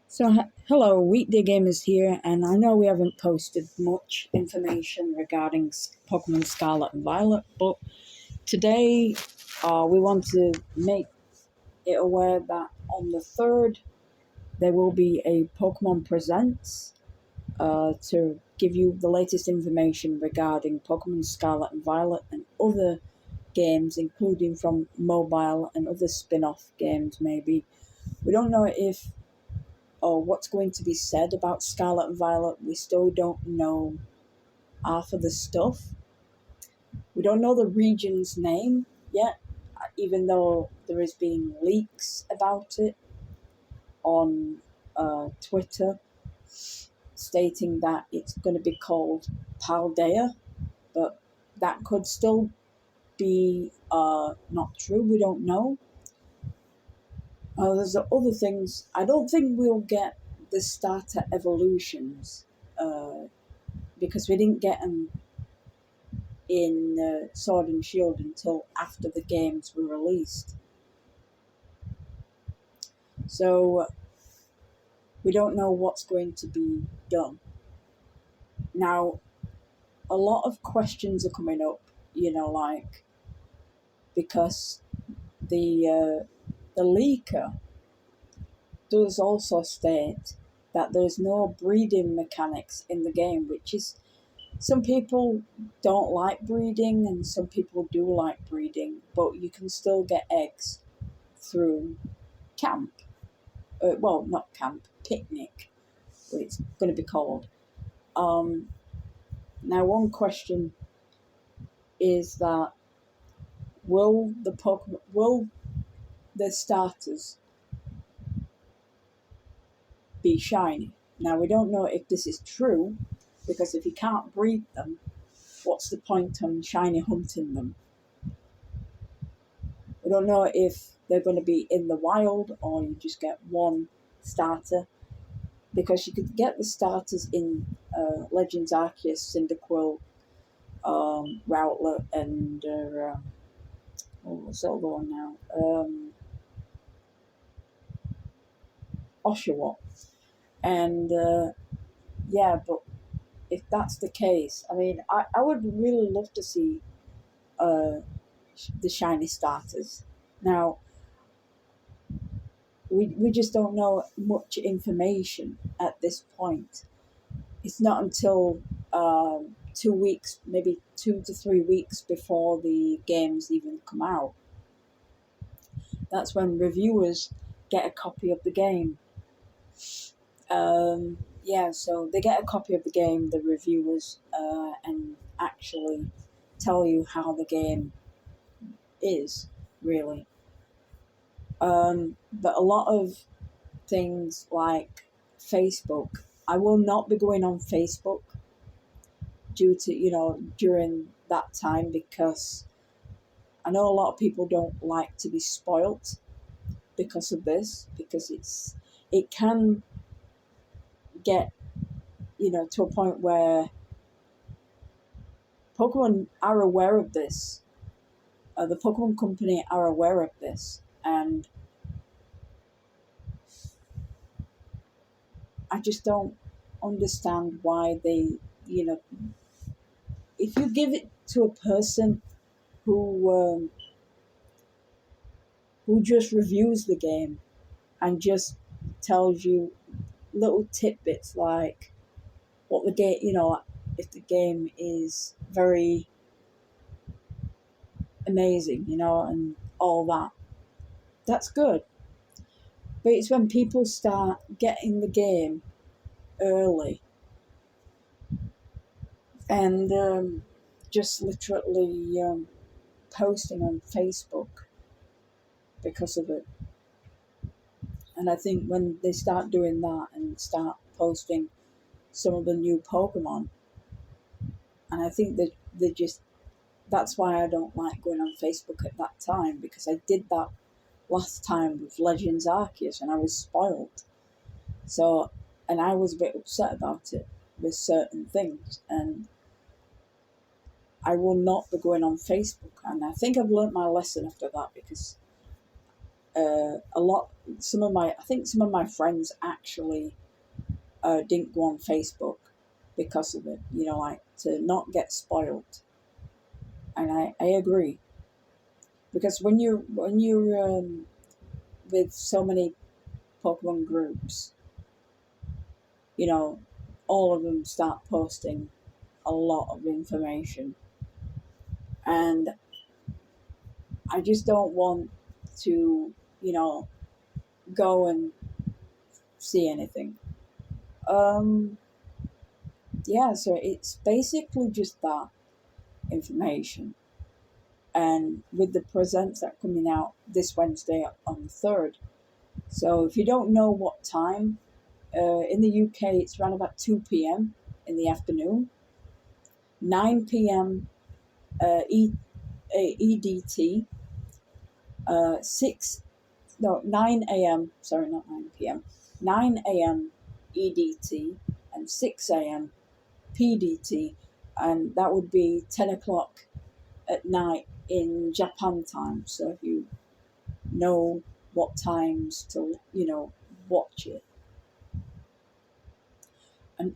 Hello, Weekday Gamers here, and I know we haven't posted much information regarding Pokemon Scarlet and Violet, but today we want to make it aware that on the 3rd there will be a Pokemon Presents to give you the latest information regarding Pokemon Scarlet and Violet and other games, including from mobile and other spin off games, maybe. We don't know if or what's going to be said about Scarlet and Violet. We still don't know half of the stuff. We don't know the region's name yet, even though there has been leaks about it on Twitter stating that it's going to be called Paldea, but that could still be not true. We don't know. There's other things. I don't think we'll get the starter evolutions because we didn't get them in Sword and Shield until after the games were released. So we don't know what's going to be done. Now, a lot of questions are coming up, because the leaker does also state that there's no breeding mechanics in the game, which is, some people don't like breeding and some people do like breeding, but you can still get eggs through camp. Well, not camp, picnic, what it's going to be called. Now, one question is that will the starters be shiny? Now, we don't know if this is true, because if you can't breed them, what's the point on shiny hunting them? We don't know if they're going to be in the wild or you just get one starter, because you could get the starters in Legends Arceus, Cyndaquil, Routlet, and what's the other one now? Oshawott. And but if that's the case, I mean, I would really love to see the shiny starters. Now, we just don't know much information at this point. It's not until 2 weeks, maybe 2 to 3 weeks before the games even come out. That's when reviewers get a copy of the game. So they get a copy of the game, the reviewers, and actually tell you how the game is, really. But a lot of things like Facebook, I will not be going on Facebook due to, during that time, because I know a lot of people don't like to be spoilt because of this, because it can get, to a point where Pokemon are aware of this. The Pokemon Company are aware of this, and I just don't understand why they, if you give it to a person who just reviews the game and just tells you little tidbits like what the game, if the game is very amazing, and all that, that's good. But it's when people start getting the game early and just literally posting on Facebook because of it. And I think when they start doing that and start posting some of the new Pokemon, and I think that that's why I don't like going on Facebook at that time, because I did that last time with Legends Arceus and I was spoiled. So, and I was a bit upset about it with certain things, and I will not be going on Facebook. And I think I've learnt my lesson after that, because I think some of my friends actually didn't go on Facebook because of it, like to not get spoiled. And I agree, because when you're with so many Pokemon groups, you know, all of them start posting a lot of information, and I just don't want to, go and see anything. Um, yeah, so it's basically just that information. And with the presents that are coming out this Wednesday on the 3rd. So if you don't know what time, in the UK it's around about 2 p.m. in the afternoon, 9 p.m. EDT, 9 a.m. Sorry, not 9 p.m. 9 a.m. EDT and 6 a.m. PDT, and that would be 10 o'clock at night in Japan time. So if you know what times to, watch it. And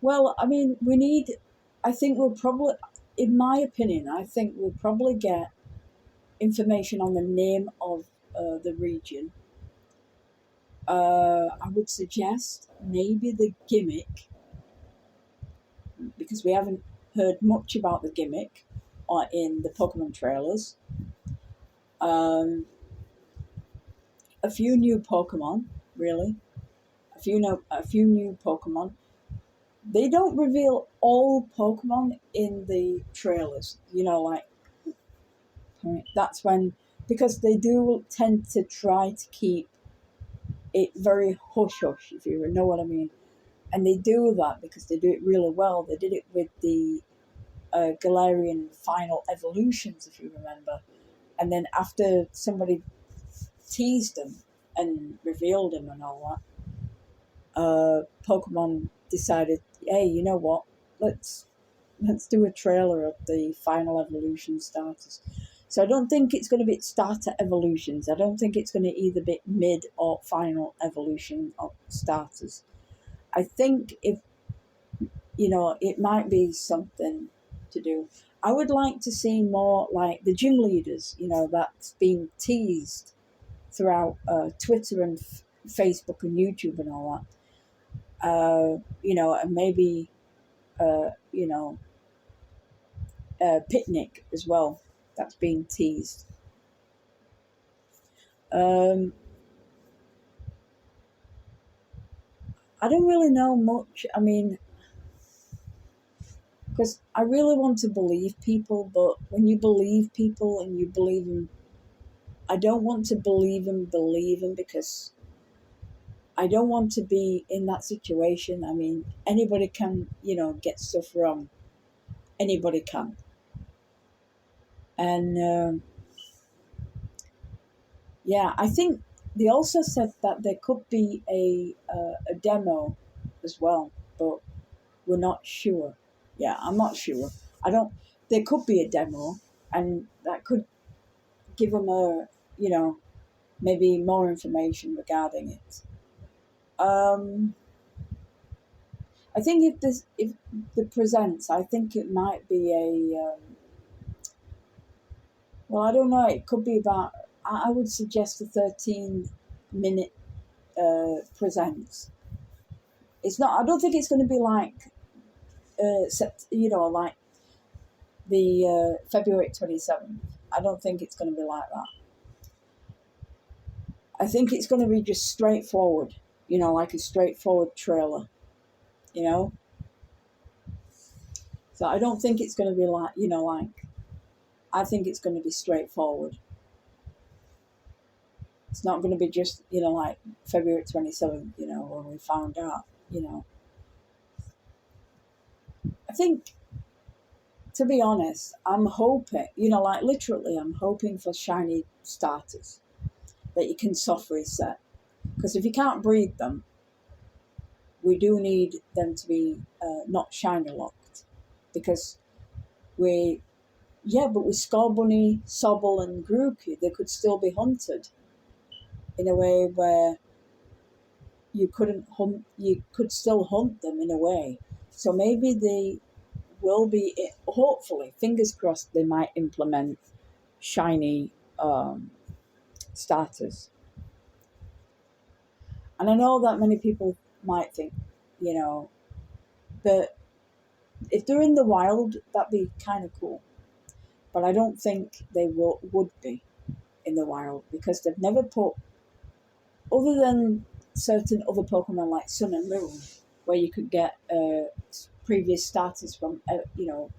well, I mean, I think we'll probably, in my opinion, I think we'll probably get information on the name of the region. I would suggest maybe the Gimmick, because we haven't heard much about the Gimmick in the Pokemon trailers. A few new Pokemon, really. A few new Pokemon. They don't reveal all Pokemon in the trailers. That's when, because they do tend to try to keep it very hush hush, if you know what I mean. And they do that because they do it really well. They did it with the Galarian final evolutions, if you remember. And then after somebody teased them and revealed them and all that, Pokemon decided, hey, you know what? Let's do a trailer of the final evolution starters. So I don't think it's going to be starter evolutions. I don't think it's going to either be mid or final evolution of starters. I think if, it might be something to do. I would like to see more like the gym leaders, that's been teased throughout Twitter and Facebook and YouTube and all that. And maybe, Picnic as well, that's been teased. I don't really know much. I mean, because I really want to believe people, but when you believe people and you believe them, I don't want to believe them because I don't want to be in that situation. I mean, anybody can, get stuff wrong. Anybody can. And yeah, I think they also said that there could be a demo as well, but we're not sure. Yeah, I'm not sure. I don't. There could be a demo, and that could give them maybe more information regarding it. I think if the presents, I think it might be a. Well, I don't know. It could be about. I would suggest a 13-minute presents. It's not. I don't think it's going to be like, like the February 27th. I don't think it's going to be like that. I think it's going to be just straightforward, like a straightforward trailer, you know. So I don't think it's going to be like, I think it's going to be straightforward. It's not going to be just, like February 27th, when we found out, I think, to be honest, I'm hoping, like literally, I'm hoping for shiny starters that you can soft reset. Because if you can't breed them, we do need them to be not shiny locked. Because but with Scorbunny, Sobble and Grookey, they could still be hunted. in a way where you could still hunt them in a way. So maybe they will be, hopefully, fingers crossed, they might implement shiny starters. And I know that many people might think, you know, that if they're in the wild, that'd be kind of cool. But I don't think they would be in the wild, because they've never put, other than certain other Pokemon like Sun and Moon, where you could get previous starters from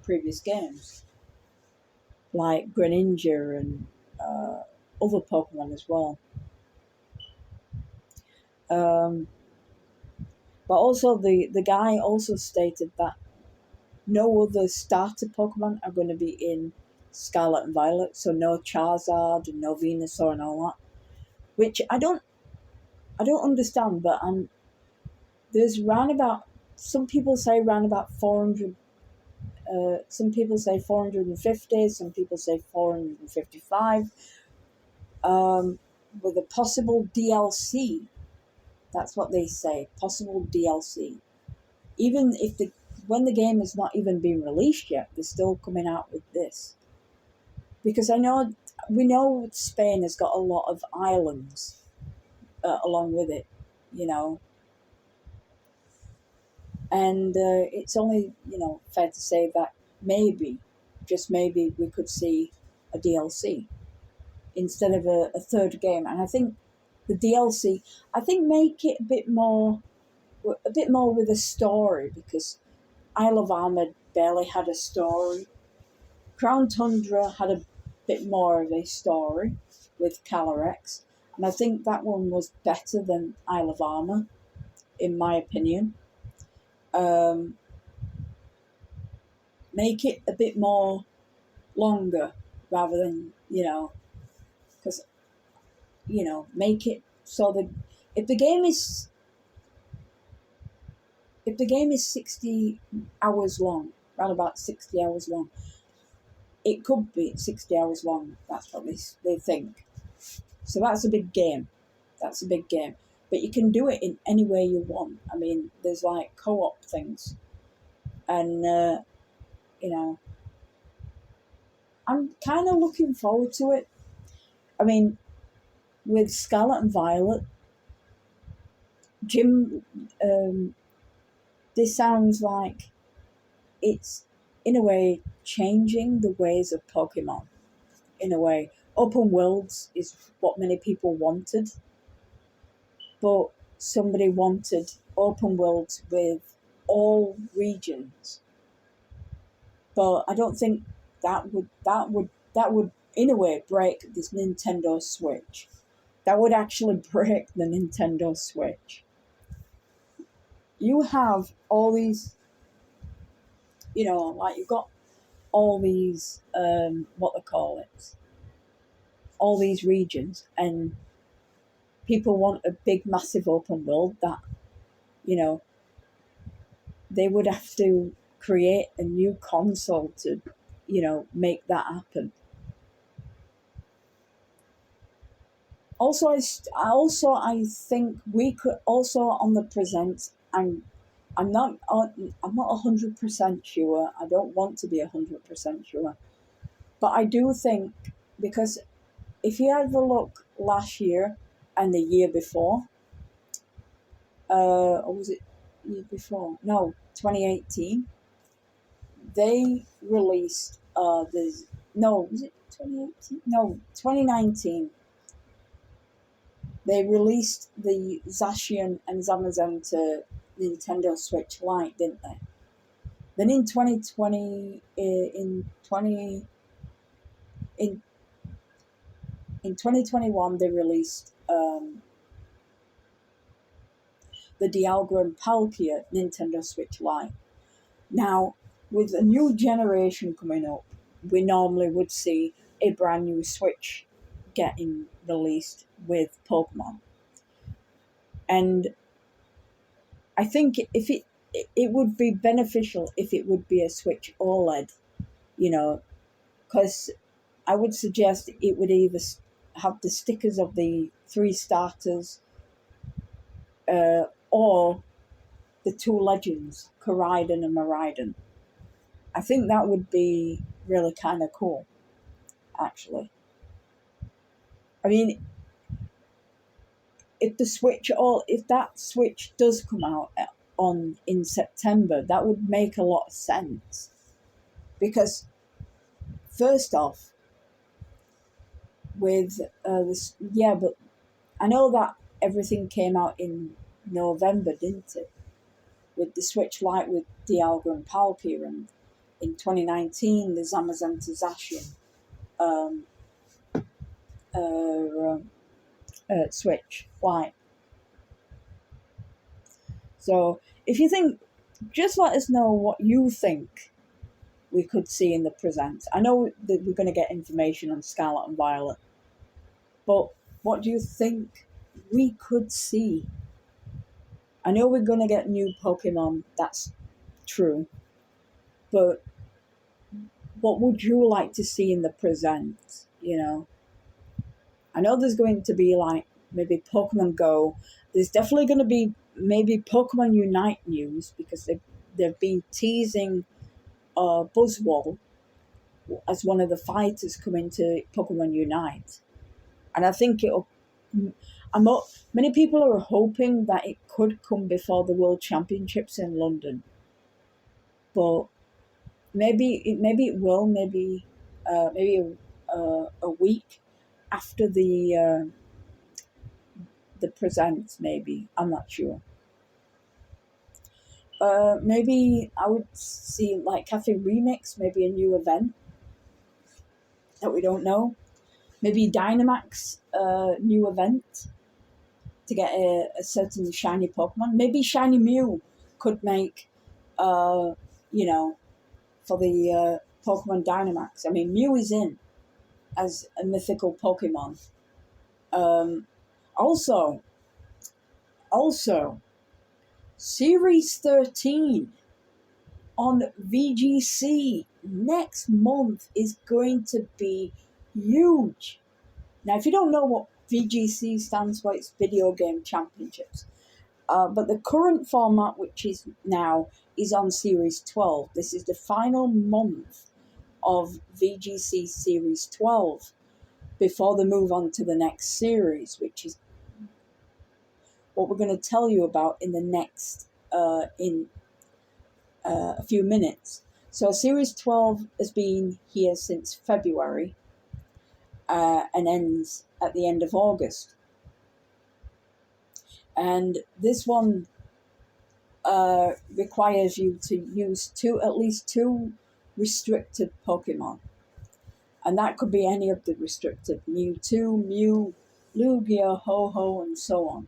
previous games, like Greninja and other Pokemon as well. But also the guy also stated that no other starter Pokemon are going to be in Scarlet and Violet, so no Charizard and no Venusaur and all that, which I don't understand. But there's round about, some people say round about 400. Some people say 450. Some people say 455. With a possible DLC. That's what they say. Possible DLC. Even if when the game has not even been released yet, they're still coming out with this. Because we know Spain has got a lot of islands along with it, and it's only, fair to say that maybe, just maybe, we could see a DLC instead of a third game. And I think the DLC, make it a bit more with a story, because Isle of Armor barely had a story. Crown Tundra had a bit more of a story with Calyrex, and I think that one was better than Isle of Armor, in my opinion. Make it a bit more longer, rather than, because, make it so that if the game is 60 hours long, around about 60 hours long, it could be 60 hours long. That's what they think. So that's a big game. But you can do it in any way you want. I mean, there's like co-op things. And, I'm kind of looking forward to it. I mean, with Scarlet and Violet, this sounds like it's, in a way, changing the ways of Pokemon. In a way, open worlds is what many people wanted, but somebody wanted open worlds with all regions. But I don't think that would in a way break this Nintendo Switch. That would actually break the Nintendo Switch. You have all these, like you've got all these, what they call it, all these regions, and people want a big, massive open world that, they would have to create a new console to, make that happen. Also, I think we could also on the Presents. I'm not 100% sure. I don't want to be 100% sure, but I do think, because if you have a look last year and the year before, or was it year before? No, 2018. They released was it 2018? No, 2019. They released the Zacian and Zamazen to Nintendo Switch Lite, didn't they? Then in 2020, in 2021, they released the Dialga and Palkia Nintendo Switch Lite. Now, with a new generation coming up, we normally would see a brand new Switch getting released with Pokemon. And I think if it would be beneficial if it would be a Switch OLED, because I would suggest it would either have the stickers of the 3 starters, or the 2 legends, Koraidon and Miraidon. I think that would be really kind of cool, actually. I mean, if that Switch does come out in September, that would make a lot of sense. Because first off, with this, yeah, but I know that everything came out in November, didn't it? With the Switch Lite with Dialga and Palkia, and in 2019 the Zamazenta Zacian Switch Lite. So if you think, just let us know what you think we could see in the presents. I know that we're going to get information on Scarlet and Violet, but what do you think we could see? I know we're going to get new Pokemon, that's true, but what would you like to see in the present, you know? I know there's going to be like maybe Pokemon Go. There's definitely going to be maybe Pokemon Unite news, because they've been teasing Buzzwole as one of the fighters coming to Pokemon Unite. And I think many people are hoping that it could come before the World Championships in London. But maybe it will, maybe a week after the presents, maybe. I'm not sure. Maybe I would see like Cafe Remix, maybe a new event that we don't know. Maybe Dynamax new event to get a certain shiny Pokemon. Maybe Shiny Mew could make, for the Pokemon Dynamax. I mean, Mew is in as a mythical Pokemon. Also, Series 13 on VGC next month is going to be huge. Now, if you don't know what VGC stands for, it's Video Game Championships. But the current format, which is now, is on Series 12. This is the final month of VGC Series 12 before they move on to the next series, which is what we're going to tell you about in the next a few minutes. So Series 12 has been here since February and ends at the end of August. And this one requires you to use at least two restricted Pokemon. And that could be any of the restricted: Mewtwo, Mew, Lugia, Ho-Ho, and so on.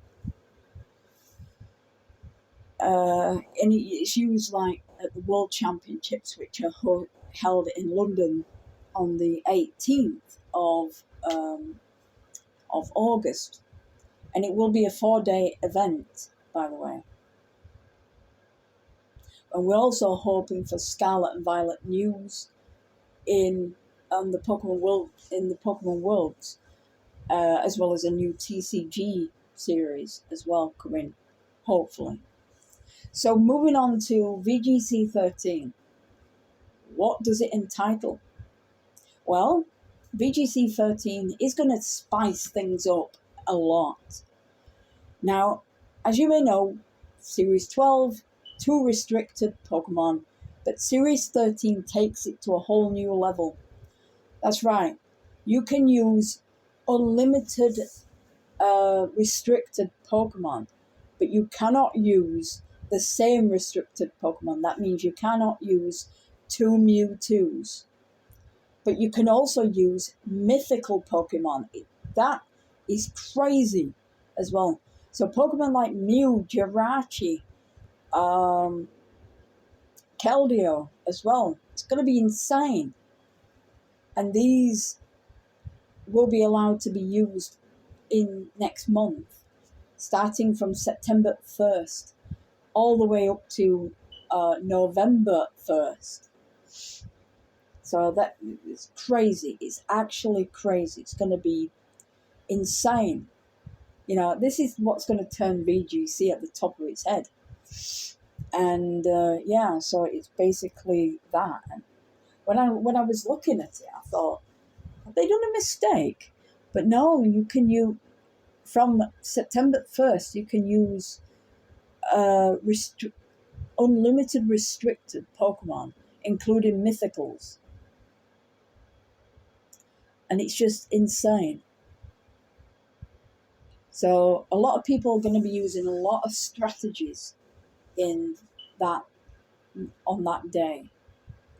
And it's used like at the World Championships, which are held in London on the 18th of August. And it will be a 4-day event, by the way. And we're also hoping for Scarlet and Violet news in the Pokemon Worlds, as well as a new TCG series as well coming, hopefully. So moving on to VGC 13. What does it entitle? Well, VGC 13 is going to spice things up a lot. Now, as you may know, Series 12, 2 restricted Pokemon, but Series 13 takes it to a whole new level. That's right. You can use unlimited restricted Pokemon, but you cannot use the same restricted Pokemon. That means you cannot use 2 Mewtwo's. But you can also use mythical Pokemon. That is crazy as well. So Pokemon like Mew, Jirachi, Keldeo as well. It's going to be insane. And these will be allowed to be used in next month, starting from September 1st, all the way up to November 1st. So that is crazy. It's actually crazy. It's going to be insane. This is what's going to turn VGC at the top of its head. And so it's basically that. And when I was looking at it, I thought, have they done a mistake? But no, from September 1st, you can use unlimited restricted Pokemon, including mythicals. And it's just insane. So a lot of people are going to be using a lot of strategies on that day.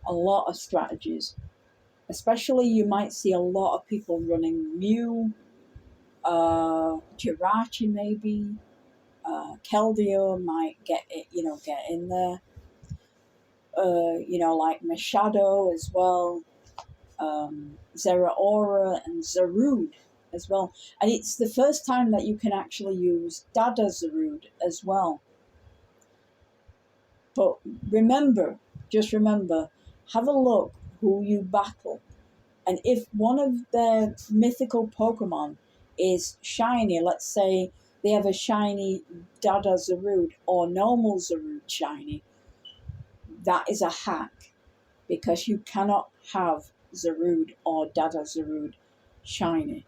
A lot of strategies. Especially you might see a lot of people running Mew, Jirachi maybe, Keldeo might get in there. Like Machado as well, Zeraora and Zarude as well. And it's the first time that you can actually use Dada Zarude as well. But just remember, have a look who you battle. And if one of their mythical Pokemon is shiny, let's say they have a shiny Dada Zarude or normal Zarude shiny, that is a hack, because you cannot have Zarude or Dada Zarude shiny.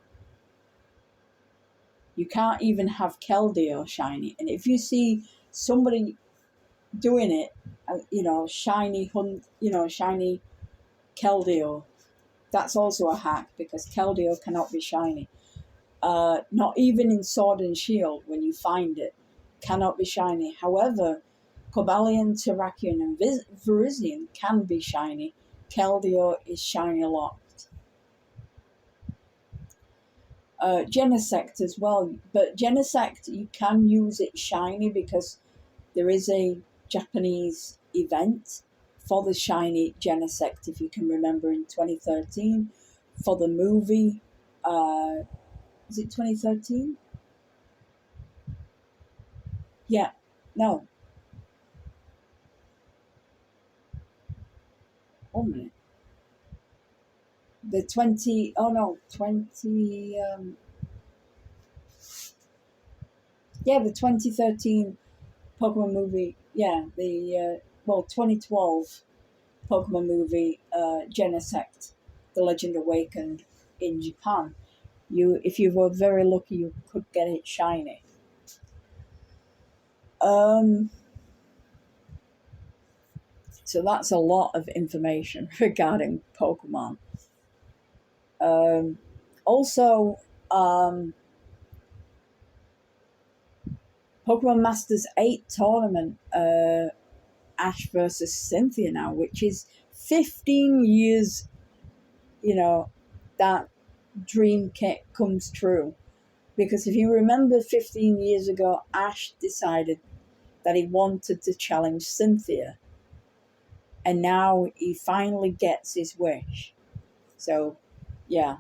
You can't even have Keldeo shiny. And if you see somebody doing it, shiny Keldeo, that's also a hack, because Keldeo cannot be shiny. Not even in Sword and Shield, when you find it, cannot be shiny. However, Cobalion, Terrakion, and Virizion can be shiny. Keldeo is shiny locked. Genesect as well, but Genesect, you can use it shiny because there is a Japanese event for the shiny Genesect, if you can remember, in 2013 for the movie. Is it 2013? Yeah, no. 1 minute. The 20, oh no, 20, the 2013 Pokemon movie, 2012 Pokemon movie, Genesect, The Legend Awakened in Japan. If you were very lucky, you could get it shiny. So that's a lot of information regarding Pokemon. Also, Pokemon Masters 8 tournament, Ash versus Cynthia now, which is 15 years, that dream kit comes true. Because if you remember 15 years ago, Ash decided that he wanted to challenge Cynthia. And now he finally gets his wish. So, yeah.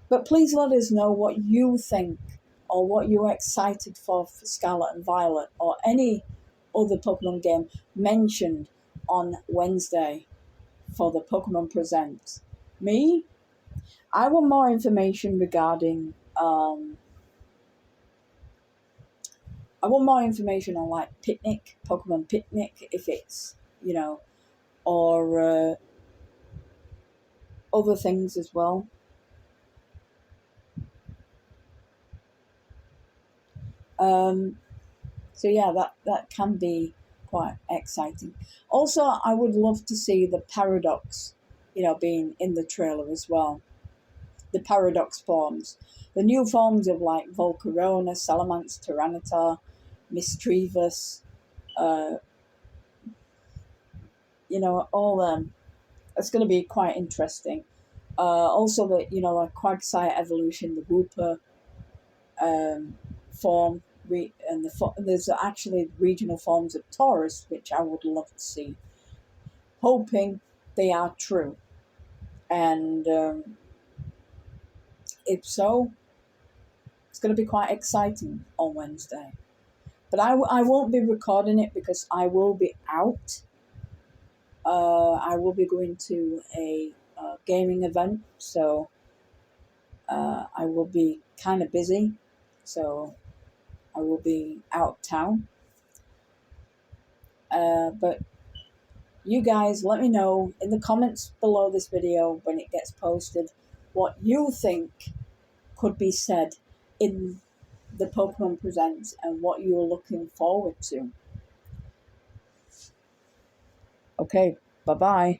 But please let us know what you think, or what you're excited for Scarlet and Violet, or any other Pokemon game mentioned on Wednesday for the Pokemon Presents. Me? I want more information regarding I want more information on like Picnic, Pokemon Picnic, if it's, or other things as well. So yeah, that can be quite exciting. Also, I would love to see the Paradox, being in the trailer as well. The Paradox forms. The new forms of like Volcarona, Salamence, Tyranitar, Mischievous, all them. It's going to be quite interesting. Also, the like Quagsire evolution, the Wooper form, and there's actually regional forms of Taurus, which I would love to see. Hoping they are true, and if so, it's going to be quite exciting on Wednesday. But I won't be recording it because I will be out I will be going to a gaming event, so I will be kind of busy, so I will be out of town. But you guys let me know in the comments below this video when it gets posted what you think could be said in the Pokemon Presents and what you're looking forward to. Okay, bye-bye.